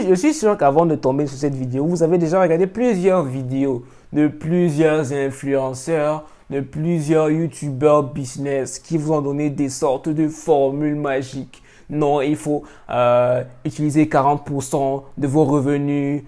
Je suis sûr qu'avant de tomber sur cette vidéo, vous avez déjà regardé plusieurs vidéos de plusieurs influenceurs, de plusieurs youtubeurs business qui vous ont donné des sortes de formules magiques. Non, il faut utiliser 40% de vos revenus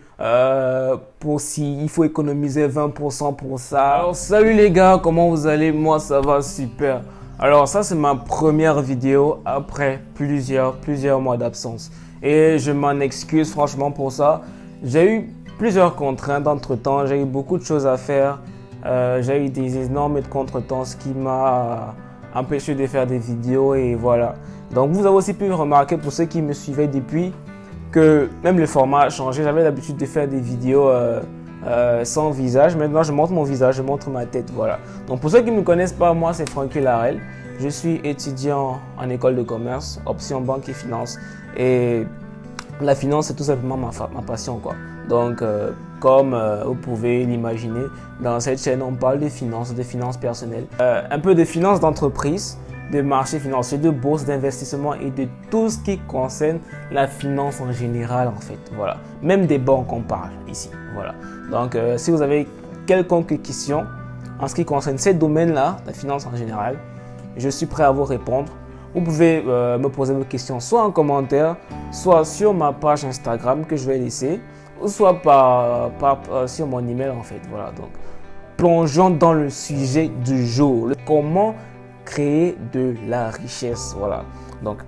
pour ci, il faut économiser 20% pour ça. Alors, salut les gars, comment vous allez? Moi, ça va super. Alors, ça, c'est ma première vidéo après plusieurs mois d'absence. Et je m'en excuse franchement pour ça. J'ai eu plusieurs contraintes entre-temps, j'ai eu beaucoup de choses à faire. J'ai eu des énormes contretemps, ce qui m'a empêché de faire des vidéos et voilà. Donc vous avez aussi pu remarquer pour ceux qui me suivaient depuis que même le format a changé. J'avais l'habitude de faire des vidéos sans visage. Maintenant je montre mon visage, je montre ma tête, voilà. Donc pour ceux qui ne me connaissent pas, moi c'est Franky Larel. Je suis étudiant en école de commerce, option banque et finance. Et la finance c'est tout simplement ma passion quoi. Donc comme vous pouvez l'imaginer, dans cette chaîne on parle de finances personnelles, un peu de finances d'entreprise, de marché financier, de bourse, d'investissement et de tout ce qui concerne la finance en général en fait. Voilà. Même des banques on parle ici. Voilà. Donc si vous avez quelconque question en ce qui concerne ces domaines-là, la finance en général, je suis prêt à vous répondre. Vous pouvez me poser vos questions soit en commentaire, soit sur ma page Instagram que je vais laisser, ou soit sur mon email en fait. Voilà. Donc plongeons dans le sujet du jour. Comment créer de la richesse. Voilà. Donc,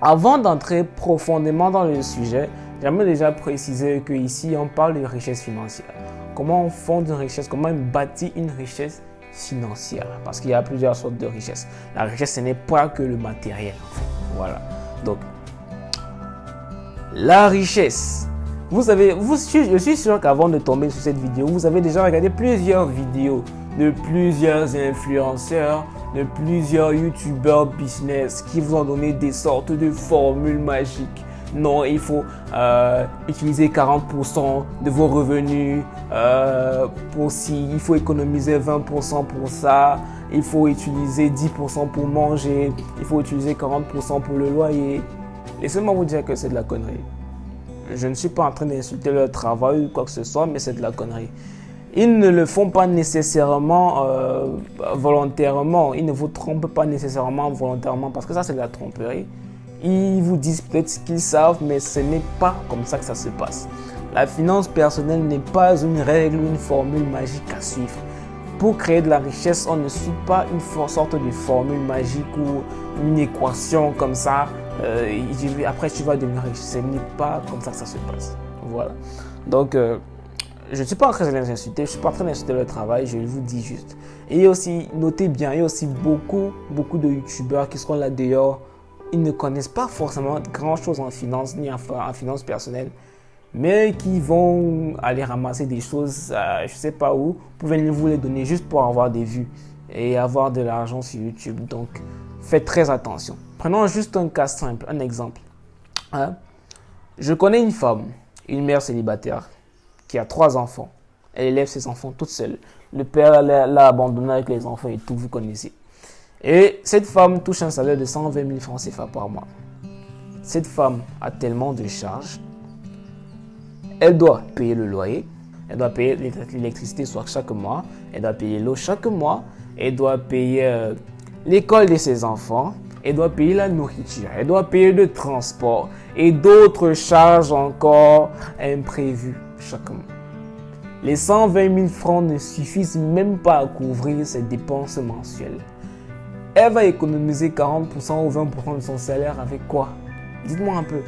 avant d'entrer profondément dans le sujet, j'aimerais déjà préciser que ici on parle de richesse financière. Comment on fonde une richesse, comment on bâtit une richesse financière. Parce qu'il y a plusieurs sortes de richesses. La richesse, ce n'est pas que le matériel. En fait. Voilà. Donc, la richesse. Vous savez, je suis sûr qu'avant de tomber sur cette vidéo, vous avez déjà regardé plusieurs vidéos de plusieurs influenceurs, de plusieurs youtubeurs business qui vous ont donné des sortes de formules magiques. Non, il faut utiliser 40% de vos revenus pour ci, il faut économiser 20% pour ça, il faut utiliser 10% pour manger, il faut utiliser 40% pour le loyer. Laissez-moi vous dire que c'est de la connerie. Je ne suis pas en train d'insulter leur travail ou quoi que ce soit, mais c'est de la connerie. Ils ne le font pas nécessairement volontairement. Ils ne vous trompent pas nécessairement volontairement parce que ça, c'est de la tromperie. Ils vous disent peut-être ce qu'ils savent, mais ce n'est pas comme ça que ça se passe. La finance personnelle n'est pas une règle ou une formule magique à suivre. Pour créer de la richesse, on ne suit pas une sorte de formule magique ou une équation comme ça. Après, tu vas devenir riche. Ce n'est pas comme ça que ça se passe. Voilà. Donc, je ne suis pas en train de les insulter, je ne suis pas en train d'insulter leur travail, je vous dis juste. Et aussi, notez bien, il y a aussi beaucoup de youtubeurs qui seront là dehors. Ils ne connaissent pas forcément grand chose en finance, ni en finance personnelle, mais qui vont aller ramasser des choses, je ne sais pas où, pouvez vous les donner juste pour avoir des vues et avoir de l'argent sur YouTube. Donc, faites très attention. Prenons juste un cas simple, un exemple. Hein? Je connais une femme, une mère célibataire, qui a 3 enfants. Elle élève ses enfants toute seule. Le père l'a abandonné avec les enfants et tout, vous connaissez. Et cette femme touche un salaire de 120 000 francs CFA par mois. Cette femme a tellement de charges. Elle doit payer le loyer, elle doit payer l'électricité chaque mois, elle doit payer l'eau chaque mois, elle doit payer l'école de ses enfants, elle doit payer la nourriture, elle doit payer le transport et d'autres charges encore imprévues chaque mois. Les 120 000 francs ne suffisent même pas à couvrir ses dépenses mensuelles. Elle va économiser 40% ou 20% de son salaire avec quoi? Dites-moi un peu.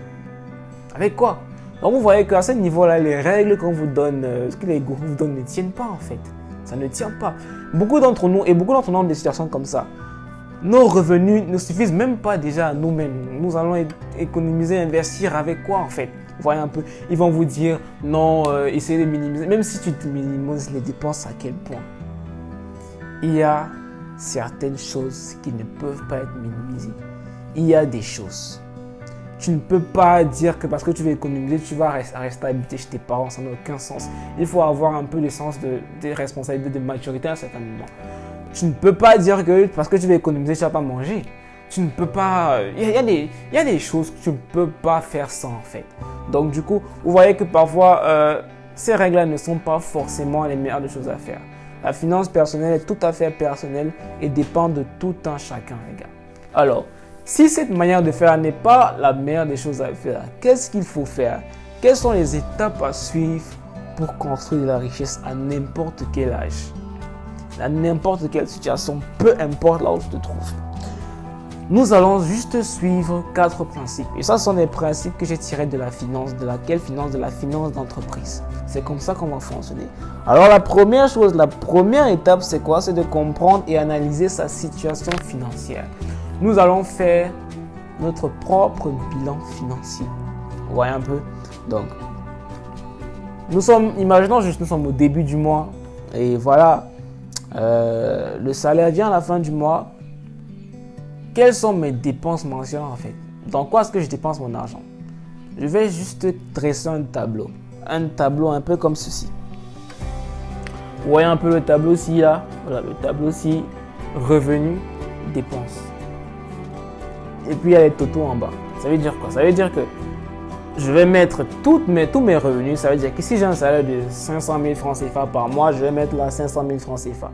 Avec quoi? Donc vous voyez qu'à ce niveau-là, les règles qu'on vous donne, ce que les gourous vous donnent ne tiennent pas en fait. Ça ne tient pas. Beaucoup d'entre nous ont des situations comme ça. Nos revenus ne suffisent même pas déjà à nous-mêmes. Nous allons économiser, investir avec quoi en fait? Vous voyez un peu, ils vont vous dire non, essayez de minimiser. Même si tu minimises les dépenses, à quel point? Il y a certaines choses qui ne peuvent pas être minimisées. Il y a des choses. Tu ne peux pas dire que parce que tu veux économiser, tu vas rester habité chez tes parents. Ça n'a aucun sens. Il faut avoir un peu le sens de responsabilité, de maturité à un certain moment. Tu ne peux pas dire que parce que tu veux économiser, tu ne vas pas manger. tu ne peux pas, il y a des choses que tu ne peux pas faire sans en fait. Donc du coup, vous voyez que parfois, ces règles-là ne sont pas forcément les meilleures des choses à faire. La finance personnelle est tout à fait personnelle et dépend de tout un chacun, les gars. Alors, si cette manière de faire n'est pas la meilleure des choses à faire, qu'est-ce qu'il faut faire? Quelles sont les étapes à suivre pour construire de la richesse à n'importe quel âge, à n'importe quelle situation, peu importe là où tu te trouves? Nous allons juste suivre 4 principes. Et ça, ce sont des principes que j'ai tirés de la finance. De laquelle finance? De la finance d'entreprise. C'est comme ça qu'on va fonctionner. Alors la première chose, la première étape, c'est quoi? C'est de comprendre et analyser sa situation financière. Nous allons faire notre propre bilan financier. Vous voyez un peu? Donc, imaginons juste, nous sommes au début du mois. Et voilà, le salaire vient à la fin du mois. Quelles sont mes dépenses mensuelles en fait? Dans quoi est-ce que je dépense mon argent? Je vais juste dresser un tableau. Un tableau un peu comme ceci. Vous voyez un peu le tableau-ci là? Voilà, le tableau-ci, revenus, dépenses. Et puis il y a les totaux en bas. Ça veut dire quoi? Ça veut dire que je vais mettre tous mes revenus. Ça veut dire que si j'ai un salaire de 500 000 francs CFA par mois, je vais mettre là 500 000 francs CFA.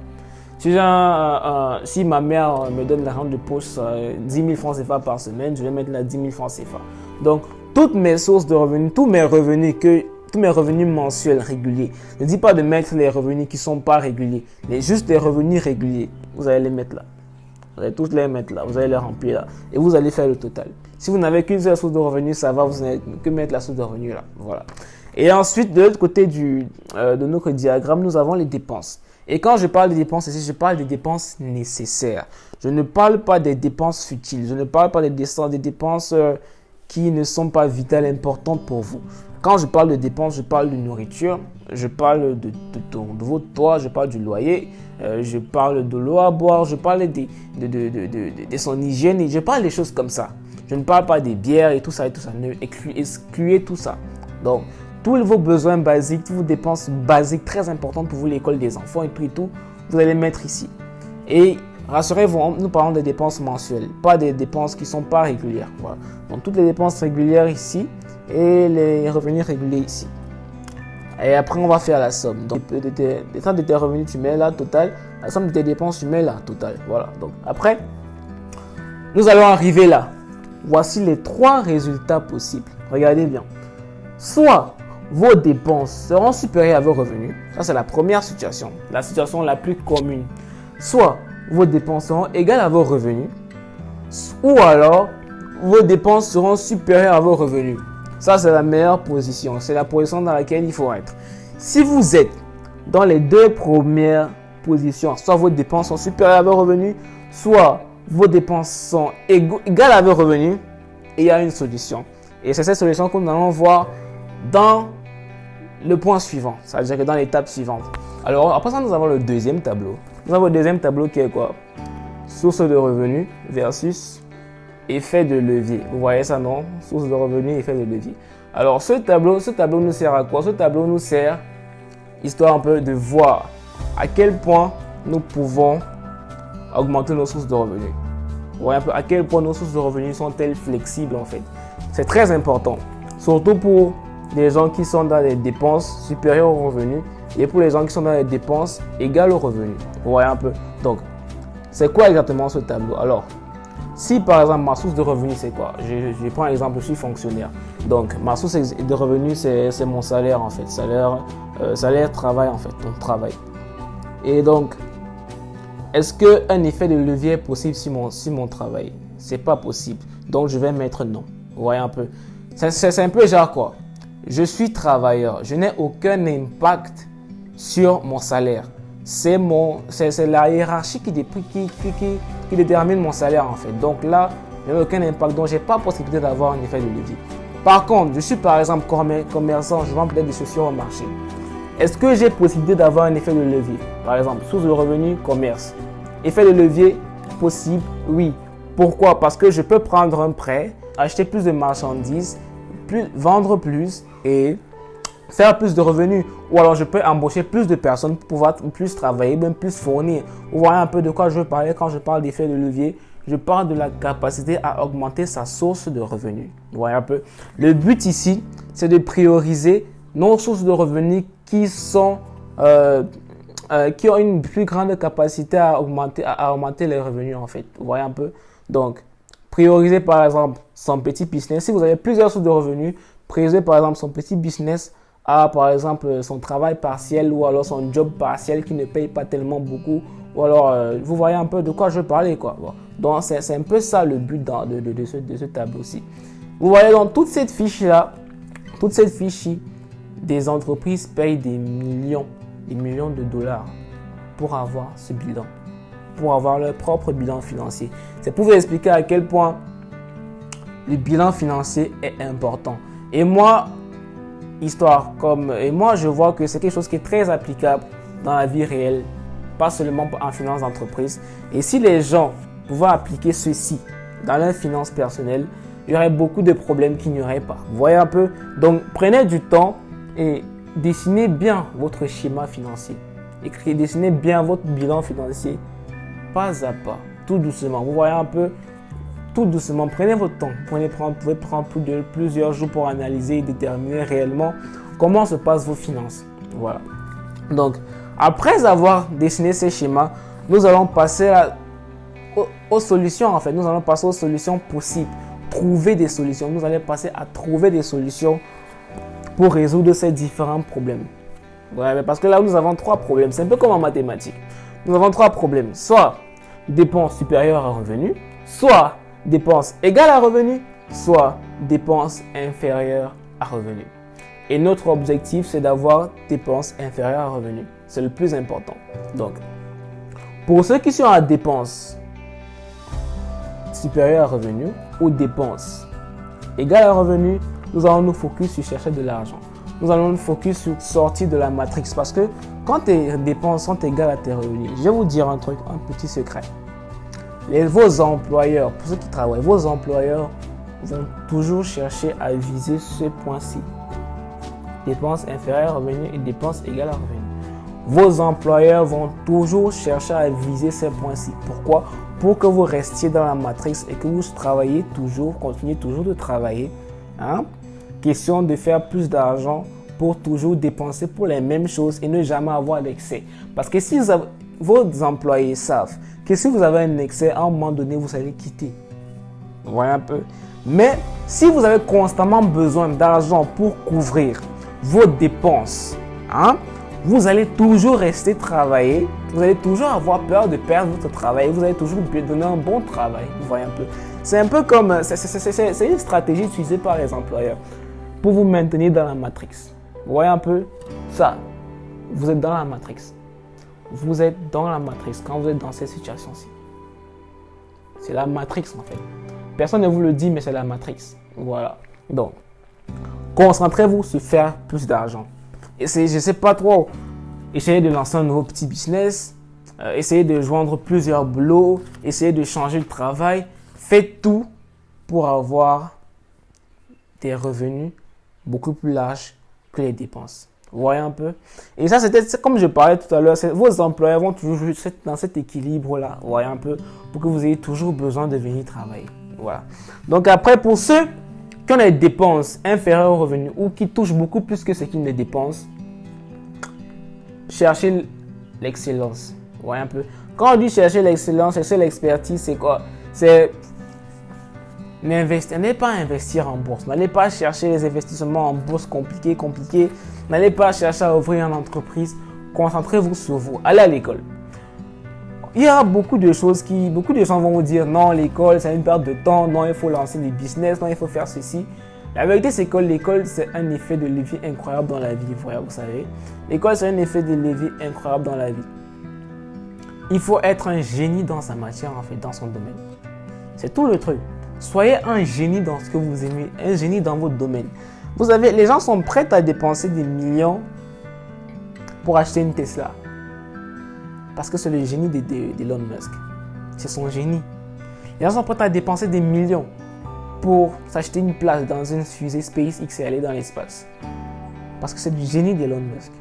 Si ma mère me donne l'argent de poche 10 000 francs CFA par semaine, je vais mettre là 10 000 francs CFA. Donc, toutes mes sources de revenus, tous mes revenus mensuels réguliers. Ne dis pas de mettre les revenus qui ne sont pas réguliers, mais juste les revenus réguliers. Vous allez les mettre là. Vous allez tous les mettre là. Vous allez les remplir là. Et vous allez faire le total. Si vous n'avez qu'une seule source de revenus, ça va, vous n'avez que mettre la source de revenus là. Voilà. Et ensuite, de l'autre côté de notre diagramme, nous avons les dépenses. Et quand je parle des dépenses ici, je parle des dépenses nécessaires. Je ne parle pas des dépenses futiles. Je ne parle pas des dépenses qui ne sont pas vitales, importantes pour vous. Quand je parle de dépenses, je parle de nourriture, je parle de votre toit, je parle du loyer, je parle de l'eau à boire, je parle de son hygiène, et je parle des choses comme ça. Je ne parle pas des bières et tout ça et tout ça. Excluez tout ça. Donc, tous vos besoins basiques, toutes vos dépenses basiques très importantes pour vous, l'école des enfants et tout, vous allez les mettre ici. Et rassurez-vous, nous parlons des dépenses mensuelles, pas des dépenses qui ne sont pas régulières. Voilà. Donc, toutes les dépenses régulières ici et les revenus réguliers ici. Et après, on va faire la somme. Donc, les temps de tes revenus, tu mets là, total. La somme de tes dépenses, tu mets là, total. Voilà. Donc, après, nous allons arriver là. Voici les 3 résultats possibles. Regardez bien. Soit vos dépenses seront supérieures à vos revenus. Ça, c'est la première situation. La situation la plus commune. Soit vos dépenses seront égales à vos revenus. Ou alors, vos dépenses seront supérieures à vos revenus. Ça, c'est la meilleure position. C'est la position dans laquelle il faut être. Si vous êtes dans les 2 premières positions, soit vos dépenses sont supérieures à vos revenus, soit vos dépenses sont égales à vos revenus, et il y a une solution. Et c'est cette solution que nous allons voir dans le point suivant, c'est-à-dire que dans l'étape suivante. Alors, après ça, nous avons le deuxième tableau. Nous avons le deuxième tableau qui est quoi? Source de revenus versus effet de levier. Vous voyez ça, non? Source de revenus, effet de levier. Alors, ce tableau nous sert à quoi? Ce tableau nous sert, histoire un peu de voir à quel point nous pouvons augmenter nos sources de revenus. Vous voyez un peu à quel point nos sources de revenus sont-elles flexibles en fait. C'est très important, surtout pour les gens qui sont dans les dépenses supérieures aux revenus et pour les gens qui sont dans les dépenses égales aux revenus. Vous voyez un peu. Donc, c'est quoi exactement ce tableau? Alors, si par exemple ma source de revenus c'est quoi? Je prends l'exemple, je suis fonctionnaire. Donc, ma source de revenus c'est mon salaire en fait. Salaire, travail en fait, donc travail. Et donc, est-ce qu'un effet de levier est possible sur mon travail? C'est pas possible. Donc, je vais mettre non. Vous voyez un peu. C'est un peu genre quoi? Je suis travailleur. Je n'ai aucun impact sur mon salaire. C'est la hiérarchie qui détermine mon salaire en fait. Donc là, je n'ai aucun impact. Donc, je n'ai pas possibilité d'avoir un effet de levier. Par contre, je suis par exemple commerçant. Je vends peut-être des chaussures au marché. Est-ce que j'ai possibilité d'avoir un effet de levier? Par exemple, source de revenus, commerce. Effet de levier, possible, oui. Pourquoi? Parce que je peux prendre un prêt, acheter plus de marchandises, vendre plus et faire plus de revenus. Ou alors je peux embaucher plus de personnes pour pouvoir plus travailler, même plus fournir. Vous voyez un peu de quoi je veux parler quand je parle d'effet de levier. je parle de la capacité à augmenter sa source de revenus. Vous voyez un peu. Le but ici, c'est de prioriser nos sources de revenus qui ont une plus grande capacité à augmenter les revenus en fait. Vous voyez un peu. Donc, prioriser par exemple son petit business. Si vous avez plusieurs sources de revenus, prioriser par exemple son petit business à par exemple son travail partiel ou alors son job partiel qui ne paye pas tellement beaucoup. Ou alors, vous voyez un peu de quoi je parlais quoi. Bon. Donc, c'est un peu ça le but de ce tableau-ci. Vous voyez dans toute cette fiche-là, des entreprises payent des millions de dollars pour avoir ce bilan, pour avoir leur propre bilan financier. C'est pour vous expliquer à quel point le bilan financier est important. Et moi, je vois que c'est quelque chose qui est très applicable dans la vie réelle, pas seulement en finance d'entreprise. Et si les gens pouvaient appliquer ceci dans leur finance personnelle, il y aurait beaucoup de problèmes qu'il n'y aurait pas. Vous voyez un peu? Donc, prenez du temps et dessinez bien votre schéma financier. Dessinez bien votre bilan financier, pas à pas, tout doucement. Vous voyez un peu? Tout doucement, prenez votre temps. Vous pouvez prendre plusieurs jours pour analyser et déterminer réellement comment se passent vos finances. Voilà. Donc, après avoir dessiné ces schémas, nous allons passer aux solutions en fait. Nous allons passer aux solutions possibles. Trouver des solutions. Nous allons passer à trouver des solutions pour résoudre ces différents problèmes. Ouais, parce que là, nous avons 3 problèmes. C'est un peu comme en mathématiques. Nous avons 3 problèmes. Soit dépenses supérieures à revenus, soit dépenses égales à revenus, soit dépenses inférieures à revenus. Et notre objectif, c'est d'avoir dépenses inférieures à revenus. C'est le plus important. Donc, pour ceux qui sont à dépenses supérieures à revenus ou dépenses égales à revenus, nous allons nous focus sur chercher de l'argent. Nous allons nous focus sur sortir de la matrix parce que quand tes dépenses sont égales à tes revenus, je vais vous dire un truc, un petit secret. Vos employeurs, pour ceux qui travaillent, vos employeurs vont toujours chercher à viser ce point-ci. Dépenses inférieures à revenus et dépenses égales à revenus. Vos employeurs vont toujours chercher à viser ces points-ci. Pourquoi? Pour que vous restiez dans la matrix et que vous travaillez toujours, continuez toujours de travailler. Question de faire plus d'argent pour toujours dépenser pour les mêmes choses et ne jamais avoir d'excès. Parce que si vos employés savent que si vous avez un excès, à un moment donné, vous allez quitter. Vous voyez un peu? Mais si vous avez constamment besoin d'argent pour couvrir vos dépenses, vous allez toujours rester travailler. Vous allez toujours avoir peur de perdre votre travail. Vous allez toujours donner un bon travail. Vous voyez un peu? C'est un peu comme... C'est une stratégie utilisée par les employeurs pour vous maintenir dans la matrix. Vous voyez un peu ça? Vous êtes dans la matrix. Vous êtes dans la matrix quand vous êtes dans cette situation-ci. C'est la matrix en fait. Personne ne vous le dit, mais c'est la matrix. Voilà. Donc, concentrez-vous sur faire plus d'argent. Je ne sais pas trop. Essayez de lancer un nouveau petit business. Essayez de joindre plusieurs boulots. Essayez de changer de travail. Faites tout pour avoir des revenus beaucoup plus larges que les dépenses. Vous voyez un peu? Et ça, c'est comme je parlais tout à l'heure, vos employeurs vont toujours être dans cet équilibre-là. Vous voyez un peu? Pour que vous ayez toujours besoin de venir travailler. Voilà. Donc après, pour ceux qui ont des dépenses inférieures aux revenus ou qui touchent beaucoup plus que ce qu'ils ne dépensent, cherchez l'excellence. Vous voyez un peu? Quand on dit chercher l'excellence, chercher l'expertise, c'est quoi? C'est... N'allez pas investir en bourse. N'allez pas chercher les investissements en bourse compliqués. N'allez pas chercher à ouvrir une entreprise. Concentrez-vous sur vous. Allez à l'école. Il y a beaucoup de gens vont vous dire non, l'école c'est une perte de temps. Non, il faut lancer des business. Non, il faut faire ceci. La vérité, c'est que l'école, c'est un effet de levier incroyable dans la vie. Vous savez, l'école, c'est un effet de levier incroyable dans la vie. Il faut être un génie dans sa matière, en fait, dans son domaine. C'est tout le truc. Soyez un génie dans ce que vous aimez, un génie dans votre domaine. Les gens sont prêts à dépenser des millions pour acheter une Tesla. Parce que c'est le génie d'Elon Musk. C'est son génie. Les gens sont prêts à dépenser des millions pour s'acheter une place dans une fusée SpaceX et aller dans l'espace. Parce que c'est du génie d'Elon Musk.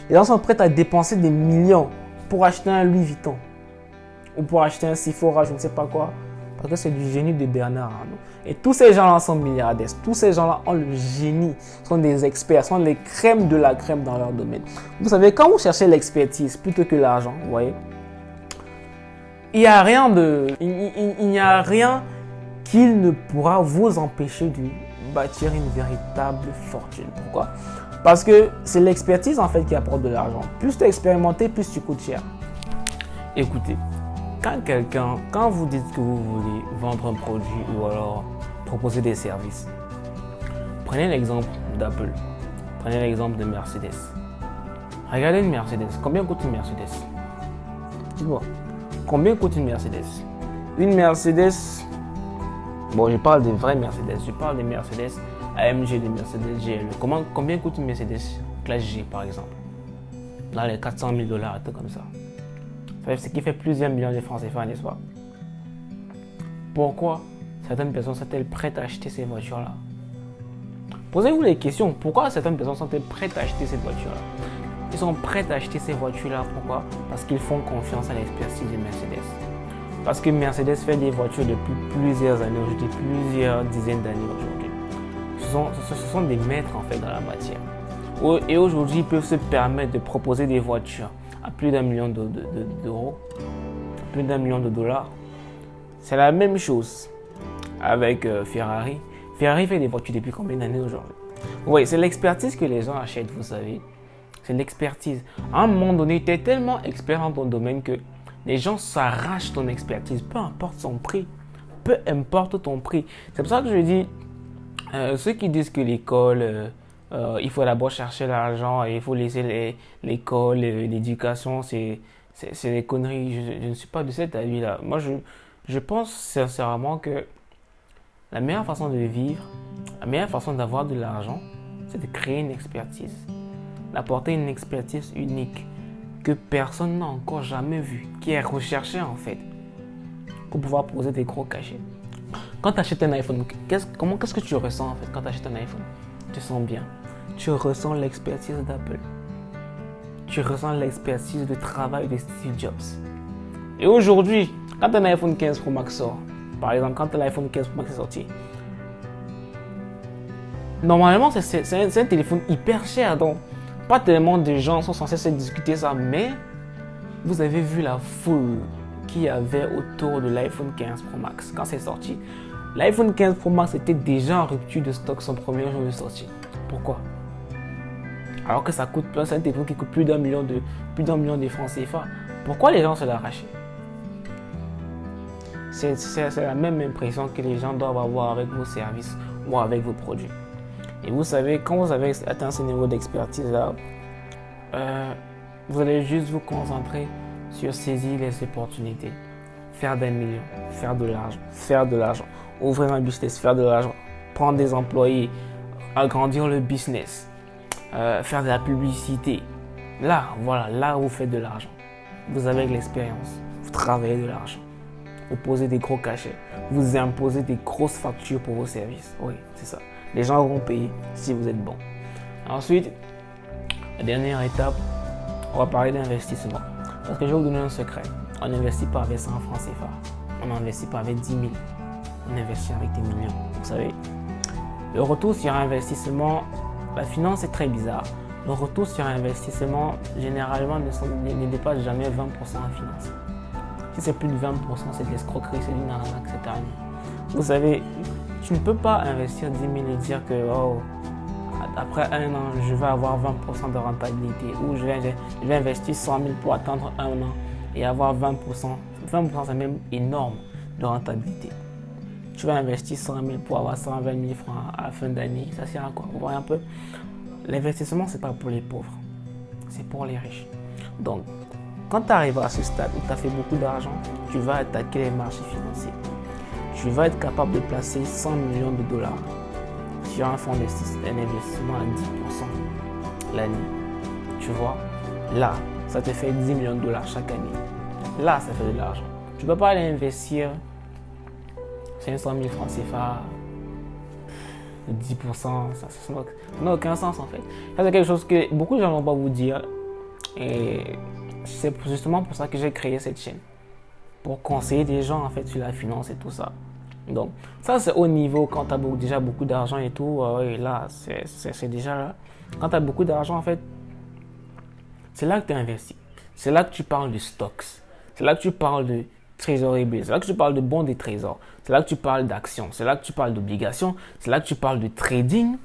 Les gens sont prêts à dépenser des millions pour acheter un Louis Vuitton. Ou pour acheter un Sephora, je ne sais pas quoi. Parce que c'est du génie de Bernard Arnault. Et tous ces gens-là sont milliardaires. Tous ces gens-là ont le génie, sont des experts, sont les crèmes de la crème dans leur domaine. Vous savez, quand vous cherchez l'expertise plutôt que l'argent, vous voyez, il n'y a rien qu'il ne pourra vous empêcher de bâtir une véritable fortune. Pourquoi? Parce que c'est l'expertise en fait qui apporte de l'argent. Plus tu es expérimenté, plus tu coûtes cher. Écoutez, quand vous dites que vous voulez vendre un produit ou alors proposer des services, prenez l'exemple d'Apple, prenez l'exemple de Mercedes. Regardez une Mercedes. Combien coûte une Mercedes? Dites-moi, combien coûte une Mercedes? Une Mercedes, bon, je parle des vraies Mercedes, je parle des Mercedes AMG, des Mercedes GLE. Combien coûte une Mercedes classe G par exemple? Là, les 400 000 $, un truc comme ça. Ce qui fait plusieurs millions de francs CFA, n'est-ce pas? Pourquoi certaines personnes sont-elles prêtes à acheter ces voitures-là? Posez-vous les questions. Pourquoi certaines personnes sont-elles prêtes à acheter cette voiture-là? Ils sont prêts à acheter ces voitures-là. Pourquoi? Parce qu'ils font confiance à l'expertise de Mercedes. Parce que Mercedes fait des voitures depuis plusieurs années aujourd'hui, plusieurs dizaines d'années aujourd'hui. Ce sont des maîtres en fait dans la matière. Et aujourd'hui, ils peuvent se permettre de proposer des voitures à plus d'1 million d'euros, plus d'1 million de dollars. C'est la même chose avec Ferrari. Ferrari fait des voitures depuis combien d'années aujourd'hui? Oui, c'est l'expertise que les gens achètent, vous savez. C'est l'expertise. À un moment donné, tu es tellement expert dans ton domaine que les gens s'arrachent ton expertise, peu importe son prix. Peu importe ton prix. C'est pour ça que je dis, ceux qui disent que l'école, il faut d'abord chercher l'argent et il faut laisser l'école, l'éducation, c'est des conneries. Je ne suis pas de cet avis-là. Moi, je pense sincèrement que la meilleure façon de vivre, la meilleure façon d'avoir de l'argent, c'est de créer une expertise. D'apporter une expertise unique que personne n'a encore jamais vue, qui est recherchée en fait, pour pouvoir poser des gros cachets. Quand tu achètes un iPhone, qu'est-ce que tu ressens en fait quand tu achètes un iPhone? Tu sens bien. Tu ressens l'expertise d'Apple. Tu ressens l'expertise de travail de Steve Jobs. Et aujourd'hui, quand un iPhone 15 Pro Max sort, par exemple, quand l'iPhone 15 Pro Max est sorti, normalement, c'est un téléphone hyper cher, donc pas tellement de gens sont censés se discuter ça, mais vous avez vu la foule qu'il y avait autour de l'iPhone 15 Pro Max quand c'est sorti. L'iPhone 15 Pro Max était déjà en rupture de stock son premier jour de sortie. Pourquoi? Alors que ça coûte, c'est un téléphone qui coûte plus d'1 million de francs CFA. Pourquoi les gens se l'arrachent? C'est la même impression que les gens doivent avoir avec vos services ou avec vos produits. Et vous savez, quand vous avez atteint ce niveau d'expertise-là, vous allez juste vous concentrer sur saisir les opportunités, faire des millions, faire de l'argent, ouvrir un business, faire de l'argent, prendre des employés, agrandir le business, faire de la publicité. Là, voilà, là où vous faites de l'argent. Vous avez de l'expérience, vous travaillez de l'argent, vous posez des gros cachets, vous imposez des grosses factures pour vos services. Oui, c'est ça. Les gens vont payer si vous êtes bon. Ensuite, la dernière étape, on va parler d'investissement. Parce que je vais vous donner un secret. On n'investit pas avec 100 francs CFA. On n'investit pas avec 10 000. On investit avec des millions. Vous savez, le retour sur investissement, la finance est très bizarre. Le retour sur investissement, généralement, ne dépasse jamais 20% en finance. Si c'est plus de 20%, c'est de l'escroquerie, c'est d'une arnaque, c'est terminé. Vous savez, tu ne peux pas investir 10 000 et dire que après un an, je vais avoir 20% de rentabilité ou je vais investir 100 000 pour attendre un an et avoir 20%. 20%, c'est même énorme de rentabilité. Tu vas investir 100 000 pour avoir 120 000 francs à la fin d'année. Ça sert à quoi? Vous voyez un peu? L'investissement, ce n'est pas pour les pauvres, c'est pour les riches. Donc, quand tu arrives à ce stade où tu as fait beaucoup d'argent, tu vas attaquer les marchés financiers. Tu vas être capable de placer 100 millions de dollars sur un fonds d'investissement à 10% l'année. Tu vois, là, ça te fait 10 millions de dollars chaque année. Là, ça fait de l'argent. Tu ne peux pas aller investir 500 000 francs CFA, 10%, ça n'a aucun sens en fait. Ça, c'est quelque chose que beaucoup de gens ne vont pas vous dire. Et c'est justement pour ça que j'ai créé cette chaîne. pour conseiller des gens en fait sur la finance et tout ça. Donc ça c'est au niveau quand tu as déjà beaucoup d'argent et tout, et là c'est déjà là. Quand tu as beaucoup d'argent en fait, c'est là que tu investis. C'est là que tu parles de stocks. C'est là que tu parles de trésorerie bills. C'est là que tu parles de bons des trésors. C'est là que tu parles d'actions. C'est là que tu parles d'obligations. C'est là que tu parles de trading.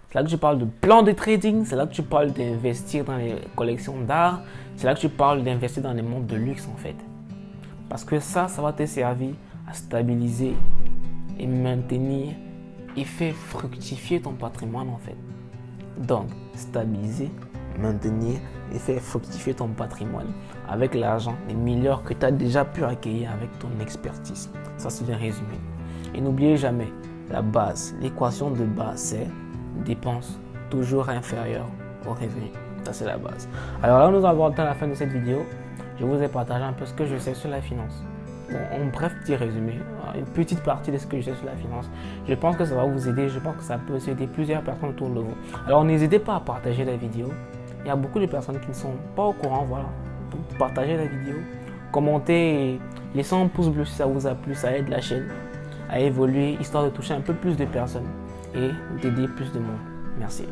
C'est là que tu parles de plan de trading. C'est là que tu parles d'investir dans les collections d'art. C'est là que tu parles d'investir dans les montres de luxe en fait. Parce que ça va te servir à stabiliser et maintenir et faire fructifier ton patrimoine en fait. Donc, stabiliser, maintenir et faire fructifier ton patrimoine avec l'argent, les milliards que tu as déjà pu acquérir avec ton expertise. Ça, c'est un résumé. Et n'oubliez jamais, la base, l'équation de base, c'est dépenses toujours inférieures aux revenus. Ça, c'est la base. Alors là, nous avons atteint la fin de cette vidéo. Je vous ai partagé un peu ce que je sais sur la finance. Bon, en bref, petit résumé, une petite partie de ce que je sais sur la finance. Je pense que ça va vous aider, je pense que ça peut aussi aider plusieurs personnes autour de vous. Alors n'hésitez pas à partager la vidéo. Il y a beaucoup de personnes qui ne sont pas au courant, voilà. Donc, partagez la vidéo, commentez et laissez un pouce bleu si ça vous a plu, ça aide la chaîne à évoluer, histoire de toucher un peu plus de personnes et d'aider plus de monde. Merci.